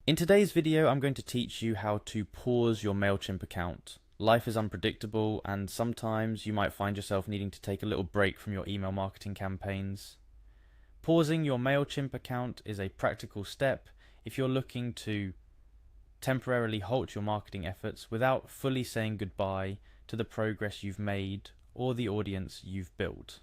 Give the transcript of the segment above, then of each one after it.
In today's video, I'm going to teach you how to pause your Mailchimp account. Life is unpredictable, and sometimes you might find yourself needing to take a little break from your email marketing campaigns. Pausing your Mailchimp account is a practical step if you're looking to temporarily halt your marketing efforts without fully saying goodbye to the progress you've made or the audience you've built.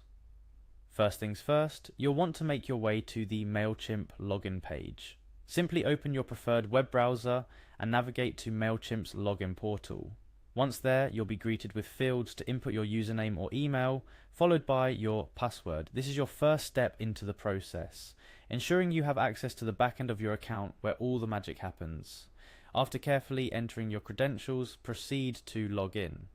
First things first, you'll want to make your way to the Mailchimp login page. Simply open your preferred web browser and navigate to Mailchimp's login portal. Once there, you'll be greeted with fields to input your username or email, followed by your password. This is your first step into the process, ensuring you have access to the back end of your account where all the magic happens. After carefully entering your credentials, proceed to log in.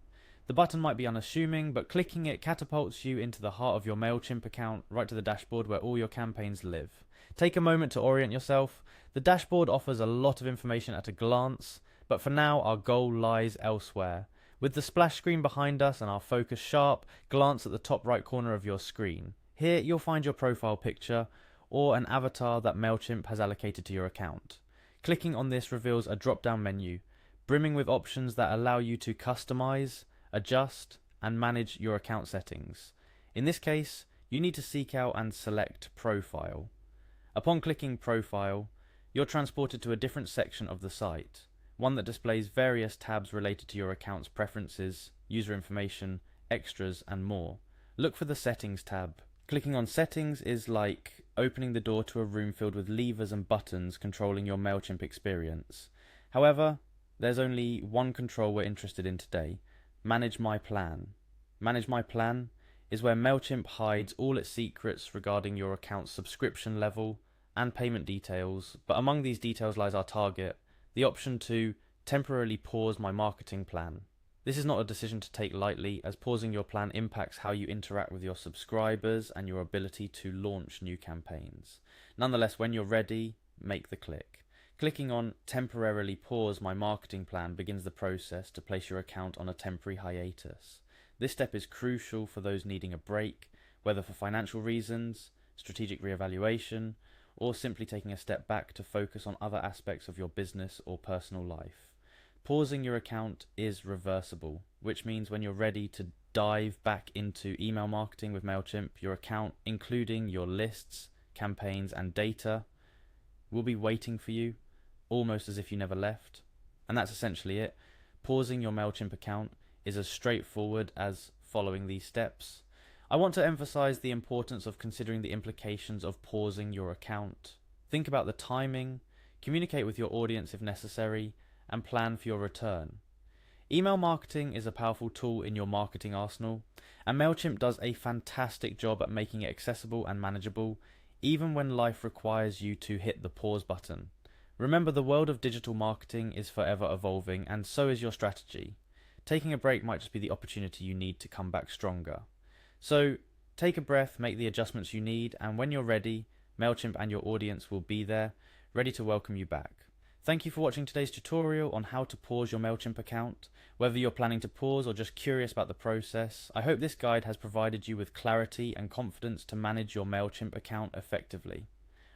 The button might be unassuming, but clicking it catapults you into the heart of your Mailchimp account, right to the dashboard where all your campaigns live. Take a moment to orient yourself. The dashboard offers a lot of information at a glance, but for now our goal lies elsewhere. With the splash screen behind us and our focus sharp, glance at the top right corner of your screen. Here you'll find your profile picture or an avatar that Mailchimp has allocated to your account. Clicking on this reveals a drop-down menu, brimming with options that allow you to customize, adjust, and manage your account settings. In this case, you need to seek out and select Profile. Upon clicking Profile, you're transported to a different section of the site, one that displays various tabs related to your account's preferences, user information, extras, and more. Look for the Settings tab. Clicking on Settings is like opening the door to a room filled with levers and buttons controlling your Mailchimp experience. However, there's only one control we're interested in today: Manage My Plan. Manage My Plan is where Mailchimp hides all its secrets regarding your account's subscription level and payment details, but among these details lies our target, the option to temporarily pause my marketing plan. This is not a decision to take lightly, as pausing your plan impacts how you interact with your subscribers and your ability to launch new campaigns. Nonetheless, when you're ready, make the click. Clicking on Temporarily Pause My Marketing Plan begins the process to place your account on a temporary hiatus. This step is crucial for those needing a break, whether for financial reasons, strategic reevaluation, or simply taking a step back to focus on other aspects of your business or personal life. Pausing your account is reversible, which means when you're ready to dive back into email marketing with Mailchimp, your account, including your lists, campaigns, and data, will be waiting for you, almost as if you never left. And that's essentially it. Pausing your Mailchimp account is as straightforward as following these steps. I want to emphasize the importance of considering the implications of pausing your account. Think about the timing, communicate with your audience if necessary, and plan for your return. Email marketing is a powerful tool in your marketing arsenal, and Mailchimp does a fantastic job at making it accessible and manageable, even when life requires you to hit the pause button. Remember, the world of digital marketing is forever evolving, and so is your strategy. Taking a break might just be the opportunity you need to come back stronger. So take a breath, make the adjustments you need, and when you're ready, Mailchimp and your audience will be there, ready to welcome you back. Thank you for watching today's tutorial on how to pause your Mailchimp account. Whether you're planning to pause or just curious about the process, I hope this guide has provided you with clarity and confidence to manage your Mailchimp account effectively.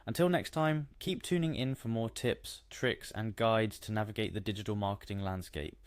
Until next time, keep tuning in for more tips, tricks, and guides to navigate the digital marketing landscape.